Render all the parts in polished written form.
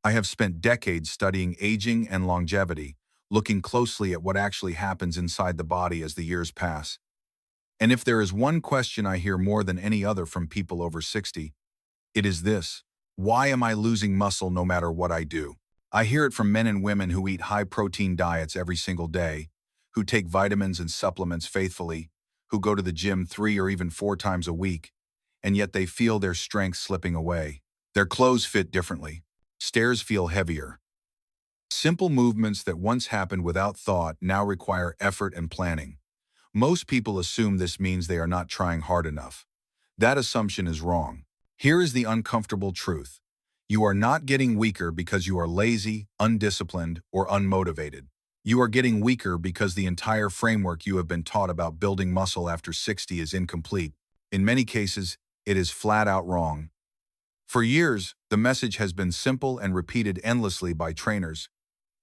I have spent decades studying aging and longevity, looking closely at what actually happens inside the body as the years pass. And if there is one question I hear more than any other from people over 60, it is this: why am I losing muscle no matter what I do? I hear it from men and women who eat high-protein diets every single day, who take vitamins and supplements faithfully, who go to the gym 3 or even 4 times a week, and yet they feel their strength slipping away. Their clothes fit differently. Stairs feel heavier. Simple movements that once happened without thought now require effort and planning. Most people assume this means they are not trying hard enough. That assumption is wrong. Here is the uncomfortable truth. You are not getting weaker because you are lazy, undisciplined, or unmotivated. You are getting weaker because the entire framework you have been taught about building muscle after 60 is incomplete. In many cases, it is flat out wrong. For years, the message has been simple and repeated endlessly by trainers,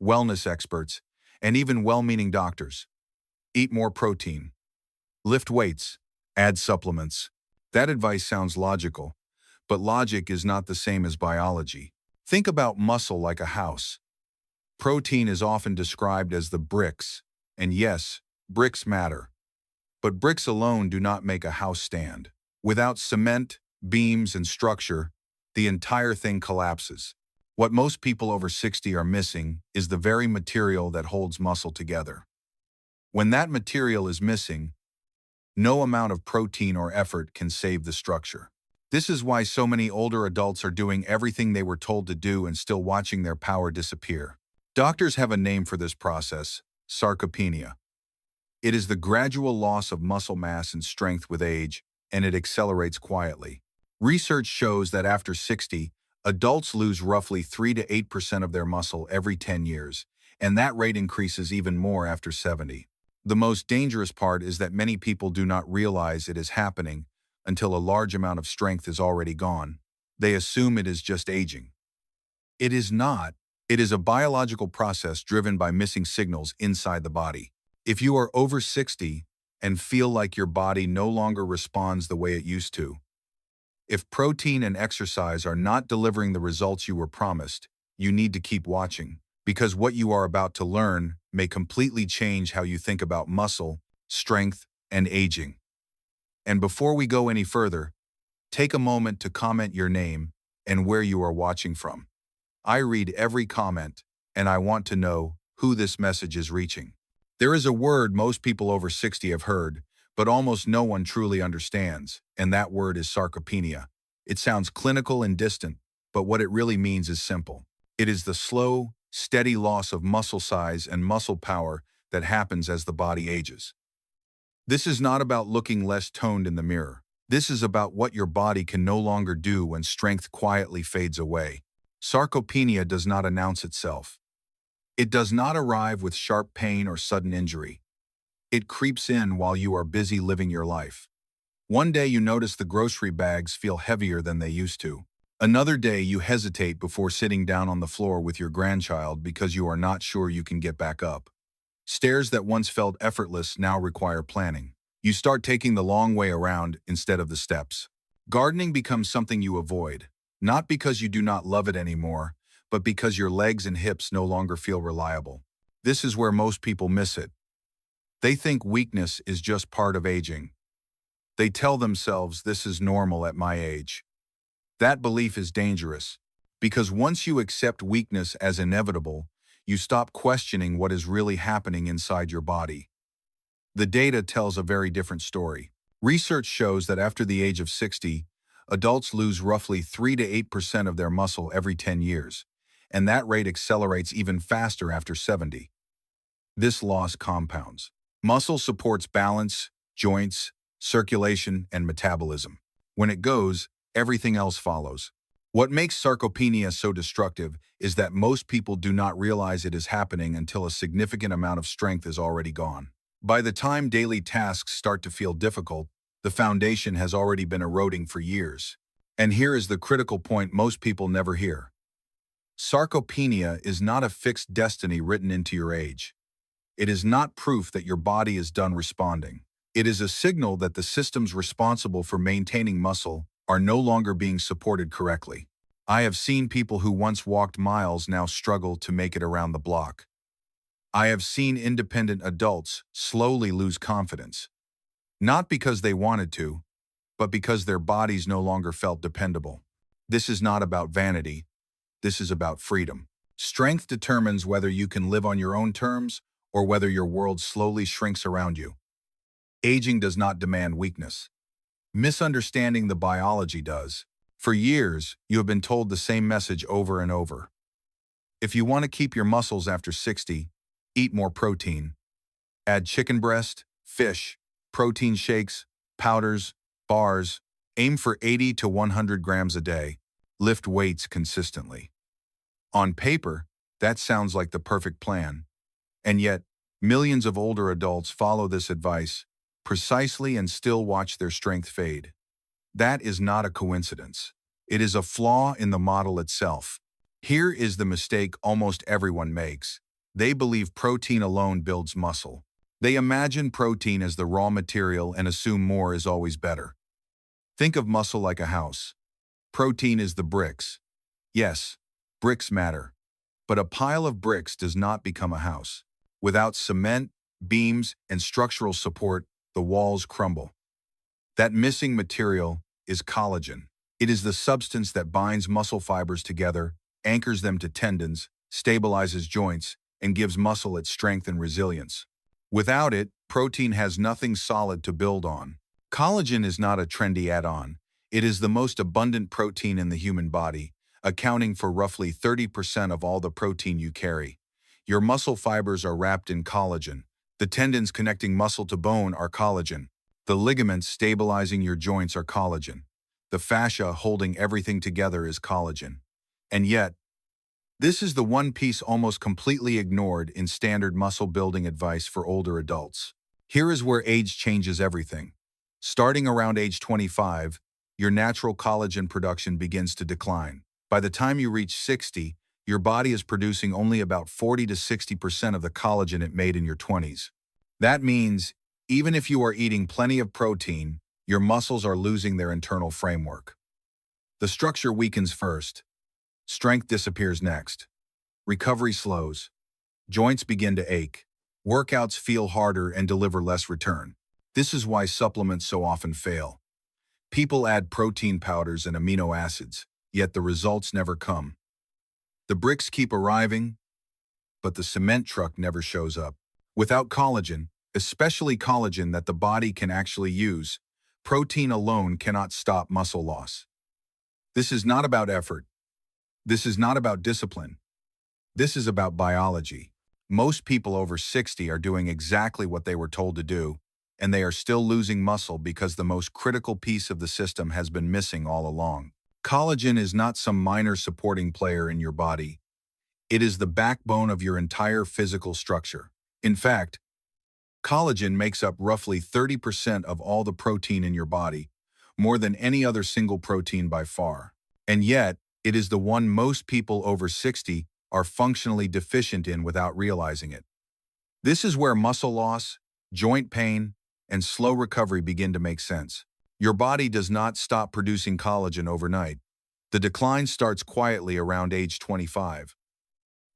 wellness experts, and even well-meaning doctors. Eat more protein. Lift weights. Add supplements. That advice sounds logical, but logic is not the same as biology. Think about muscle like a house. Protein is often described as the bricks, and yes, bricks matter. But bricks alone do not make a house stand. Without cement, beams, and structure, the entire thing collapses. What most people over 60 are missing is the very material that holds muscle together. When that material is missing, no amount of protein or effort can save the structure. This is why so many older adults are doing everything they were told to do and still watching their power disappear. Doctors have a name for this process: sarcopenia. It is the gradual loss of muscle mass and strength with age, and it accelerates quietly. Research shows that after 60, adults lose roughly 3 to 8% of their muscle every 10 years, and that rate increases even more after 70. The most dangerous part is that many people do not realize it is happening until a large amount of strength is already gone. They assume it is just aging. It is not. It is a biological process driven by missing signals inside the body. If you are over 60 and feel like your body no longer responds the way it used to, if protein and exercise are not delivering the results you were promised, you need to keep watching, because what you are about to learn may completely change how you think about muscle, strength, and aging. And before we go any further, take a moment to comment your name and where you are watching from. I read every comment, and I want to know who this message is reaching. There is a word most people over 60 have heard, but almost no one truly understands, and that word is sarcopenia. It sounds clinical and distant, but what it really means is simple. It is the slow, steady loss of muscle size and muscle power that happens as the body ages. This is not about looking less toned in the mirror. This is about what your body can no longer do when strength quietly fades away. Sarcopenia does not announce itself. It does not arrive with sharp pain or sudden injury. It creeps in while you are busy living your life. One day you notice the grocery bags feel heavier than they used to. Another day you hesitate before sitting down on the floor with your grandchild because you are not sure you can get back up. Stairs that once felt effortless now require planning. You start taking the long way around instead of the steps. Gardening becomes something you avoid, not because you do not love it anymore, but because your legs and hips no longer feel reliable. This is where most people miss it. They think weakness is just part of aging. They tell themselves this is normal at my age. That belief is dangerous, because once you accept weakness as inevitable, you stop questioning what is really happening inside your body. The data tells a very different story. Research shows that after the age of 60, adults lose roughly 3 to 8% of their muscle every 10 years, and that rate accelerates even faster after 70. This loss compounds. Muscle supports balance, joints, circulation, and metabolism. When it goes, everything else follows. What makes sarcopenia so destructive is that most people do not realize it is happening until a significant amount of strength is already gone. By the time daily tasks start to feel difficult, the foundation has already been eroding for years. And here is the critical point most people never hear. Sarcopenia is not a fixed destiny written into your age. It is not proof that your body is done responding. It is a signal that the systems responsible for maintaining muscle are no longer being supported correctly. I have seen people who once walked miles now struggle to make it around the block. I have seen independent adults slowly lose confidence, not because they wanted to, but because their bodies no longer felt dependable. This is not about vanity. This is about freedom. Strength determines whether you can live on your own terms or whether your world slowly shrinks around you. Aging does not demand weakness. Misunderstanding the biology does. For years, you have been told the same message over and over. If you want to keep your muscles after 60, eat more protein. Add chicken breast, fish, protein shakes, powders, bars. Aim for 80 to 100 grams a day. Lift weights consistently. On paper, that sounds like the perfect plan. And yet, millions of older adults follow this advice precisely and still watch their strength fade. That is not a coincidence. It is a flaw in the model itself. Here is the mistake almost everyone makes. They believe protein alone builds muscle. They imagine protein as the raw material and assume more is always better. Think of muscle like a house. Protein is the bricks. Yes, bricks matter. But a pile of bricks does not become a house. Without cement, beams, and structural support, the walls crumble. That missing material is collagen. It is the substance that binds muscle fibers together, anchors them to tendons, stabilizes joints, and gives muscle its strength and resilience. Without it, protein has nothing solid to build on. Collagen is not a trendy add-on. It is the most abundant protein in the human body, accounting for roughly 30% of all the protein you carry. Your muscle fibers are wrapped in collagen. The tendons connecting muscle to bone are collagen. The ligaments stabilizing your joints are collagen. The fascia holding everything together is collagen. And yet, this is the one piece almost completely ignored in standard muscle building advice for older adults. Here is where age changes everything. Starting around age 25, your natural collagen production begins to decline. By the time you reach 60, your body is producing only about 40 to 60% of the collagen it made in your 20s. That means, even if you are eating plenty of protein, your muscles are losing their internal framework. The structure weakens first. Strength disappears next. Recovery slows. Joints begin to ache. Workouts feel harder and deliver less return. This is why supplements so often fail. People add protein powders and amino acids, yet the results never come. The bricks keep arriving, but the cement truck never shows up. Without collagen, especially collagen that the body can actually use, protein alone cannot stop muscle loss. This is not about effort. This is not about discipline. This is about biology. Most people over 60 are doing exactly what they were told to do, and they are still losing muscle because the most critical piece of the system has been missing all along. Collagen is not some minor supporting player in your body. It is the backbone of your entire physical structure. In fact, collagen makes up roughly 30% of all the protein in your body, more than any other single protein by far. And yet, it is the one most people over 60 are functionally deficient in without realizing it. This is where muscle loss, joint pain, and slow recovery begin to make sense. Your body does not stop producing collagen overnight. The decline starts quietly around age 25.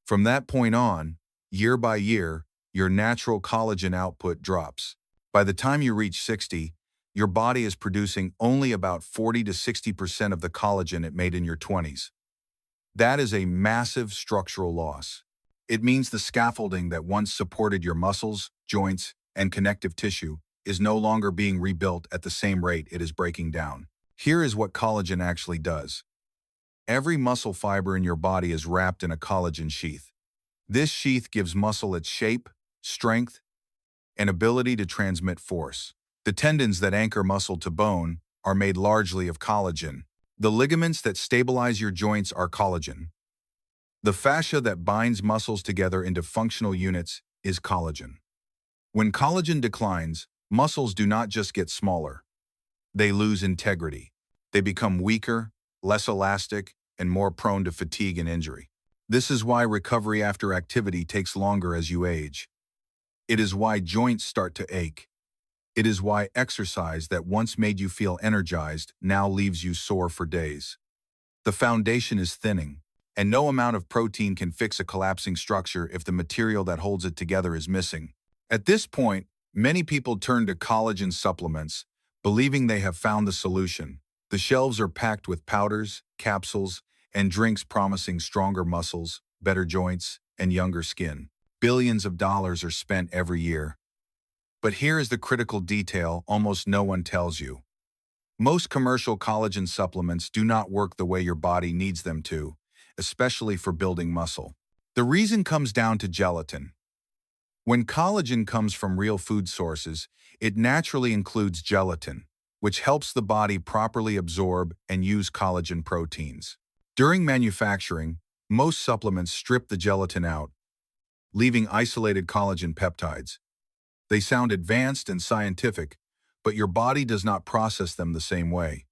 From that point on, year by year, your natural collagen output drops. By the time you reach 60, your body is producing only about 40 to 60% of the collagen it made in your 20s. That is a massive structural loss. It means the scaffolding that once supported your muscles, joints, and connective tissue is no longer being rebuilt at the same rate it is breaking down. Here is what collagen actually does. Every muscle fiber in your body is wrapped in a collagen sheath. This sheath gives muscle its shape, strength, and ability to transmit force. The tendons that anchor muscle to bone are made largely of collagen. The ligaments that stabilize your joints are collagen. The fascia that binds muscles together into functional units is collagen. When collagen declines, muscles do not just get smaller. They lose integrity. They become weaker, less elastic, and more prone to fatigue and injury. This is why recovery after activity takes longer as you age. It is why joints start to ache. It is why exercise that once made you feel energized now leaves you sore for days. The foundation is thinning, and no amount of protein can fix a collapsing structure if the material that holds it together is missing. At this point, many people turn to collagen supplements, believing they have found the solution. The shelves are packed with powders, capsules, and drinks promising stronger muscles, better joints, and younger skin. Billions of dollars are spent every year. But here is the critical detail almost no one tells you. Most commercial collagen supplements do not work the way your body needs them to, especially for building muscle. The reason comes down to gelatin. When collagen comes from real food sources, it naturally includes gelatin, which helps the body properly absorb and use collagen proteins. During manufacturing, most supplements strip the gelatin out, leaving isolated collagen peptides. They sound advanced and scientific, but your body does not process them the same way.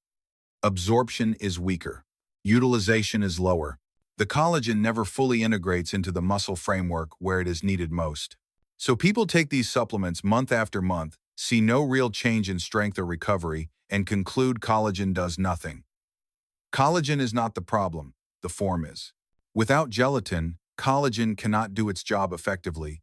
Absorption is weaker. Utilization is lower. The collagen never fully integrates into the muscle framework where it is needed most. So people take these supplements month after month, see no real change in strength or recovery, and conclude collagen does nothing. Collagen is not the problem, the form is. Without gelatin, collagen cannot do its job effectively,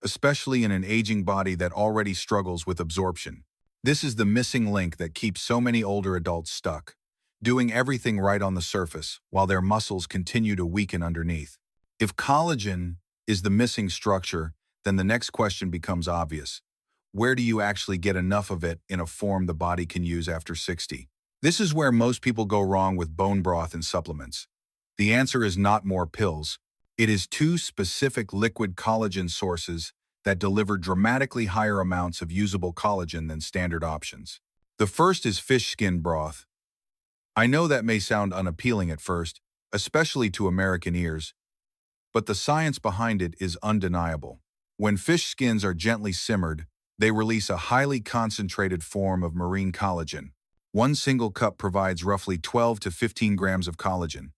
especially in an aging body that already struggles with absorption. This is the missing link that keeps so many older adults stuck, doing everything right on the surface while their muscles continue to weaken underneath. If collagen is the missing structure, then the next question becomes obvious. Where do you actually get enough of it in a form the body can use after 60? This is where most people go wrong with bone broth and supplements. The answer is not more pills. It is two specific liquid collagen sources that deliver dramatically higher amounts of usable collagen than standard options. The first is fish skin broth. I know that may sound unappealing at first, especially to American ears, but the science behind it is undeniable. When fish skins are gently simmered, they release a highly concentrated form of marine collagen. One single cup provides roughly 12 to 15 grams of collagen.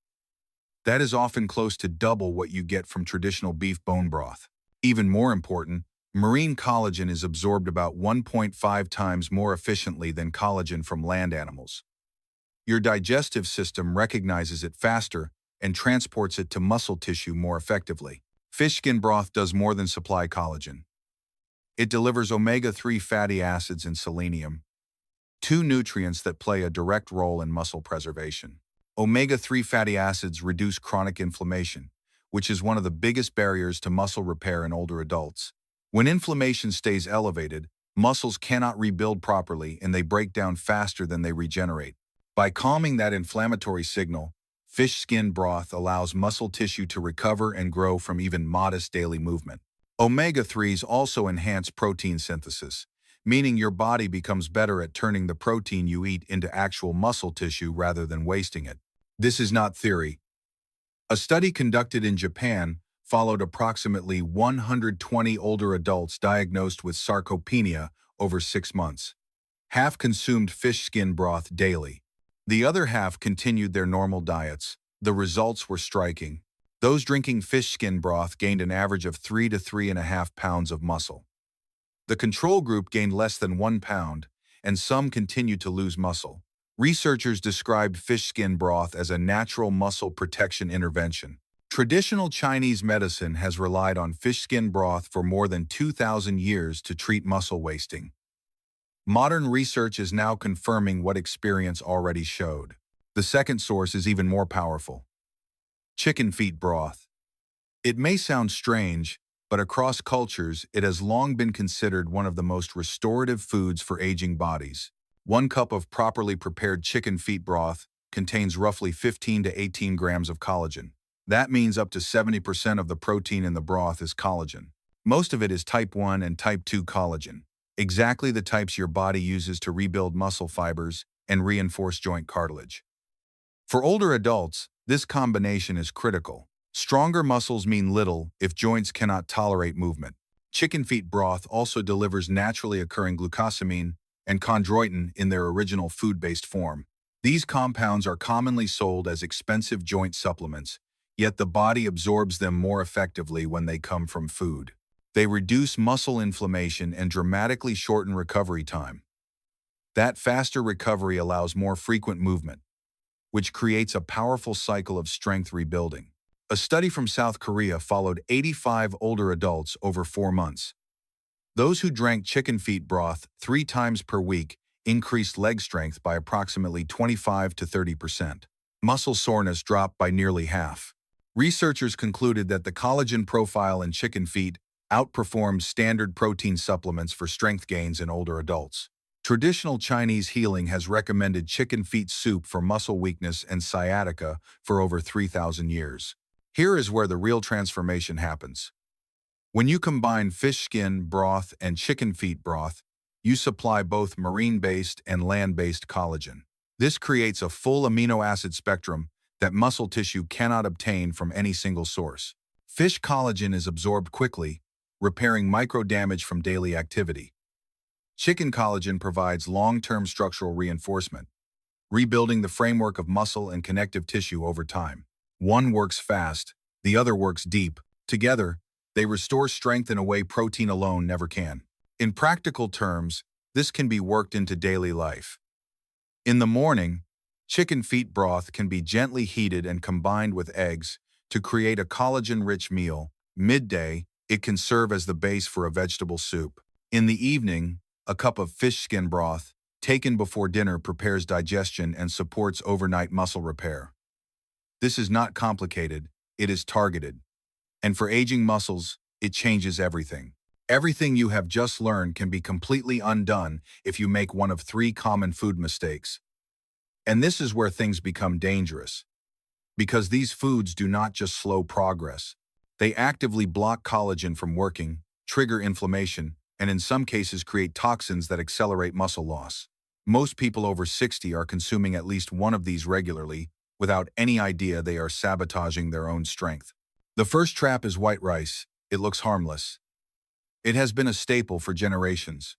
That is often close to double what you get from traditional beef bone broth. Even more important, marine collagen is absorbed about 1.5 times more efficiently than collagen from land animals. Your digestive system recognizes it faster and transports it to muscle tissue more effectively. Fish skin broth does more than supply collagen. It delivers omega-3 fatty acids and selenium, two nutrients that play a direct role in muscle preservation. Omega-3 fatty acids reduce chronic inflammation, which is one of the biggest barriers to muscle repair in older adults. When inflammation stays elevated, muscles cannot rebuild properly and they break down faster than they regenerate. By calming that inflammatory signal, fish skin broth allows muscle tissue to recover and grow from even modest daily movement. Omega-3s also enhance protein synthesis, meaning your body becomes better at turning the protein you eat into actual muscle tissue rather than wasting it. This is not theory. A study conducted in Japan followed approximately 120 older adults diagnosed with sarcopenia over 6 months. Half consumed fish skin broth daily. The other half continued their normal diets. The results were striking. Those drinking fish skin broth gained an average of 3 to 3.5 pounds of muscle. The control group gained less than 1 pound, and some continued to lose muscle. Researchers described fish skin broth as a natural muscle protection intervention. Traditional Chinese medicine has relied on fish skin broth for more than 2,000 years to treat muscle wasting. Modern research is now confirming what experience already showed. The second source is even more powerful. Chicken feet broth. It may sound strange, but across cultures, it has long been considered one of the most restorative foods for aging bodies. 1 cup of properly prepared chicken feet broth contains roughly 15 to 18 grams of collagen. That means up to 70% of the protein in the broth is collagen. Most of it is type 1 and type 2 collagen, exactly the types your body uses to rebuild muscle fibers and reinforce joint cartilage. For older adults, this combination is critical. Stronger muscles mean little if joints cannot tolerate movement. Chicken feet broth also delivers naturally occurring glucosamine and chondroitin in their original food-based form. These compounds are commonly sold as expensive joint supplements, yet the body absorbs them more effectively when they come from food. They reduce muscle inflammation and dramatically shorten recovery time. That faster recovery allows more frequent movement. which creates a powerful cycle of strength rebuilding. A study from South Korea followed 85 older adults over 4 months. Those who drank chicken feet broth 3 times per week increased leg strength by approximately 25 to 30%. Muscle soreness dropped by nearly half. Researchers concluded that the collagen profile in chicken feet outperformed standard protein supplements for strength gains in older adults. Traditional Chinese healing has recommended chicken feet soup for muscle weakness and sciatica for over 3,000 years. Here is where the real transformation happens. When you combine fish skin broth and chicken feet broth, you supply both marine-based and land-based collagen. This creates a full amino acid spectrum that muscle tissue cannot obtain from any single source. Fish collagen is absorbed quickly, repairing micro-damage from daily activity. Chicken collagen provides long-term structural reinforcement, rebuilding the framework of muscle and connective tissue over time. One works fast, the other works deep. Together, they restore strength in a way protein alone never can. In practical terms, this can be worked into daily life. In the morning, chicken feet broth can be gently heated and combined with eggs to create a collagen-rich meal. Midday, it can serve as the base for a vegetable soup. In the evening, a cup of fish skin broth, taken before dinner, prepares digestion and supports overnight muscle repair. This is not complicated, it is targeted. And for aging muscles, it changes everything. Everything you have just learned can be completely undone if you make one of 3 common food mistakes. And this is where things become dangerous. Because these foods do not just slow progress. They actively block collagen from working, trigger inflammation, and in some cases create toxins that accelerate muscle loss. Most people over 60 are consuming at least one of these regularly, without any idea they are sabotaging their own strength. The first trap is white rice. It looks harmless. It has been a staple for generations.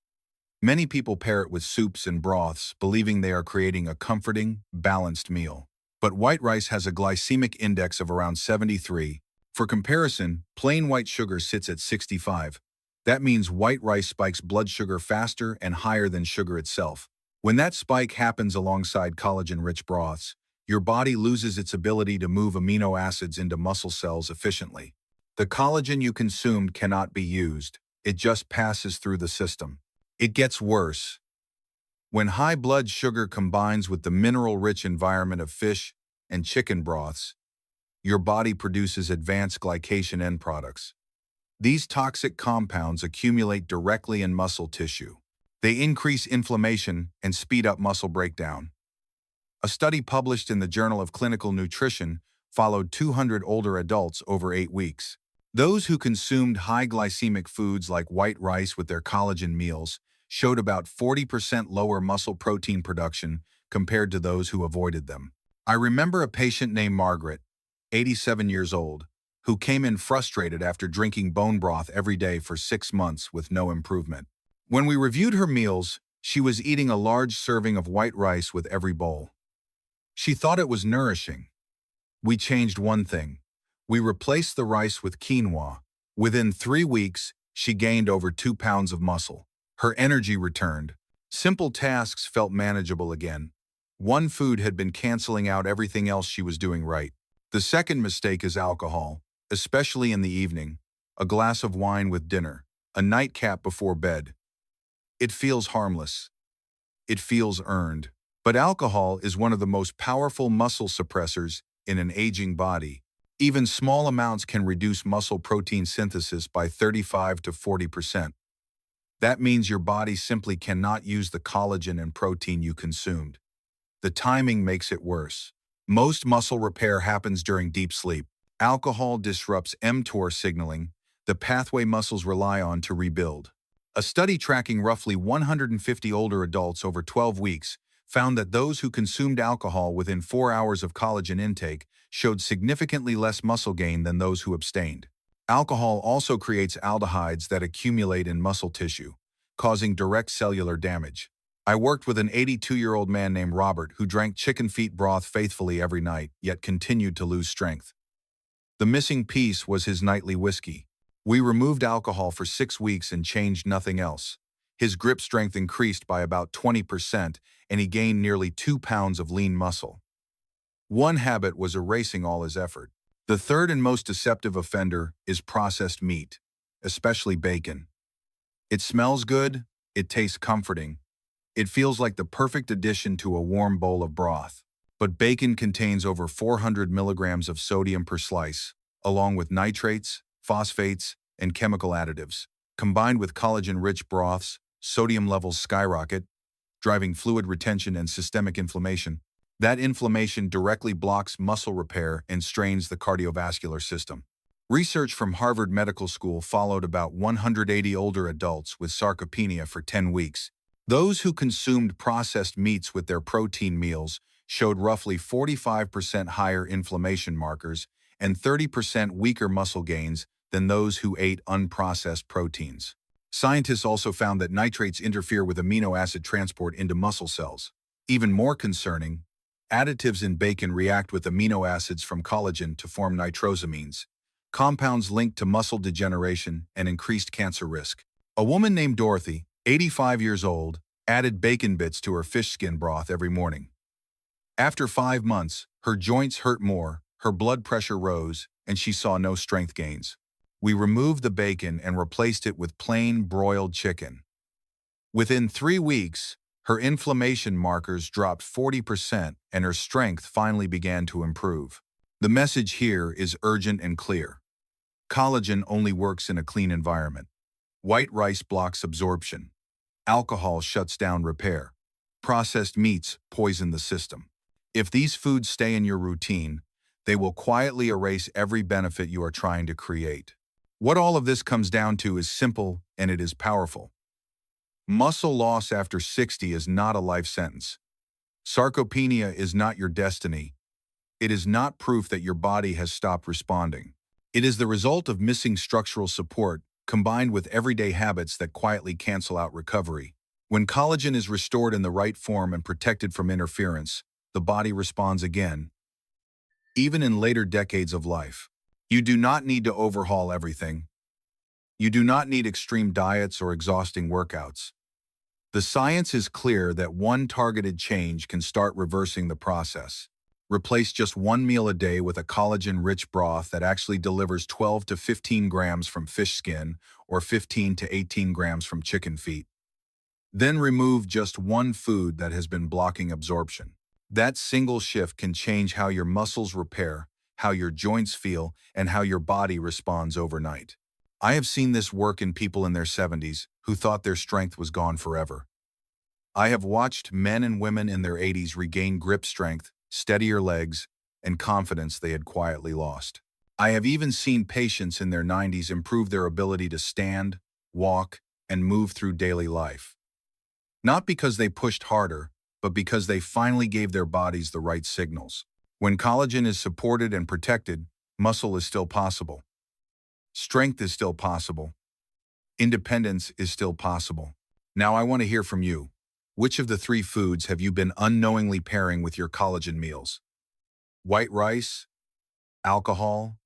Many people pair it with soups and broths, believing they are creating a comforting, balanced meal. But white rice has a glycemic index of around 73. For comparison, plain white sugar sits at 65. That means white rice spikes blood sugar faster and higher than sugar itself. When that spike happens alongside collagen-rich broths, your body loses its ability to move amino acids into muscle cells efficiently. The collagen you consumed cannot be used. It just passes through the system. It gets worse. When high blood sugar combines with the mineral-rich environment of fish and chicken broths, your body produces advanced glycation end products. These toxic compounds accumulate directly in muscle tissue. They increase inflammation and speed up muscle breakdown. A study published in the Journal of Clinical Nutrition followed 200 older adults over 8 weeks. Those who consumed high glycemic foods like white rice with their collagen meals showed about 40% lower muscle protein production compared to those who avoided them. I remember a patient named Margaret, 87 years old, who came in frustrated after drinking bone broth every day for 6 months with no improvement. When we reviewed her meals, she was eating a large serving of white rice with every bowl. She thought it was nourishing. We changed one thing. We replaced the rice with quinoa. Within 3 weeks, she gained over 2 pounds of muscle. Her energy returned. Simple tasks felt manageable again. One food had been canceling out everything else she was doing right. The second mistake is alcohol, especially in the evening. A glass of wine with dinner, a nightcap before bed. It feels harmless. It feels earned. But alcohol is one of the most powerful muscle suppressors in an aging body. Even small amounts can reduce muscle protein synthesis by 35 to 40%. That means your body simply cannot use the collagen and protein you consumed. The timing makes it worse. Most muscle repair happens during deep sleep. Alcohol disrupts mTOR signaling, the pathway muscles rely on to rebuild. A study tracking roughly 150 older adults over 12 weeks found that those who consumed alcohol within 4 hours of collagen intake showed significantly less muscle gain than those who abstained. Alcohol also creates aldehydes that accumulate in muscle tissue, causing direct cellular damage. I worked with an 82-year-old man named Robert who drank chicken feet broth faithfully every night, yet continued to lose strength. The missing piece was his nightly whiskey. We removed alcohol for 6 weeks and changed nothing else. His grip strength increased by about 20%, and he gained nearly 2 pounds of lean muscle. One habit was erasing all his effort. The third and most deceptive offender is processed meat, especially bacon. It smells good, it tastes comforting, it feels like the perfect addition to a warm bowl of broth. But bacon contains over 400 milligrams of sodium per slice, along with nitrates, phosphates, and chemical additives. Combined with collagen-rich broths, sodium levels skyrocket, driving fluid retention and systemic inflammation. That inflammation directly blocks muscle repair and strains the cardiovascular system. Research from Harvard Medical School followed about 180 older adults with sarcopenia for 10 weeks. Those who consumed processed meats with their protein meals showed roughly 45% higher inflammation markers and 30% weaker muscle gains than those who ate unprocessed proteins. Scientists also found that nitrates interfere with amino acid transport into muscle cells. Even more concerning, additives in bacon react with amino acids from collagen to form nitrosamines, compounds linked to muscle degeneration and increased cancer risk. A woman named Dorothy, 85 years old, added bacon bits to her fish skin broth every morning. After 5 months, her joints hurt more, her blood pressure rose, and she saw no strength gains. We removed the bacon and replaced it with plain broiled chicken. Within 3 weeks, her inflammation markers dropped 40% and her strength finally began to improve. The message here is urgent and clear. Collagen only works in a clean environment. White rice blocks absorption. Alcohol shuts down repair. Processed meats poison the system. If these foods stay in your routine, they will quietly erase every benefit you are trying to create. What all of this comes down to is simple and it is powerful. Muscle loss after 60 is not a life sentence. Sarcopenia is not your destiny. It is not proof that your body has stopped responding. It is the result of missing structural support combined with everyday habits that quietly cancel out recovery. When collagen is restored in the right form and protected from interference, the body responds again, even in later decades of life. You do not need to overhaul everything. You do not need extreme diets or exhausting workouts. The science is clear that one targeted change can start reversing the process. Replace just one meal a day with a collagen-rich broth that actually delivers 12 to 15 grams from fish skin or 15 to 18 grams from chicken feet. Then remove just one food that has been blocking absorption. That single shift can change how your muscles repair, how your joints feel, and how your body responds overnight. I have seen this work in people in their 70s who thought their strength was gone forever. I have watched men and women in their 80s regain grip strength, steadier legs, and confidence they had quietly lost. I have even seen patients in their 90s improve their ability to stand, walk, and move through daily life. Not because they pushed harder, but because they finally gave their bodies the right signals. When collagen is supported and protected, muscle is still possible. Strength is still possible. Independence is still possible. Now I want to hear from you. Which of the 3 foods have you been unknowingly pairing with your collagen meals? White rice? Alcohol?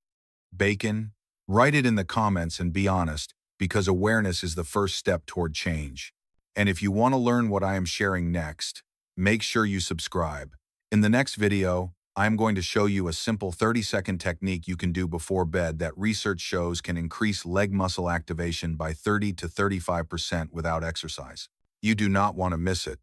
Bacon? Write it in the comments and be honest, because awareness is the first step toward change. And if you want to learn what I am sharing next, make sure you subscribe. In the next video, I'm going to show you a simple 30-second technique you can do before bed that research shows can increase leg muscle activation by 30 to 35% without exercise. You do not want to miss it.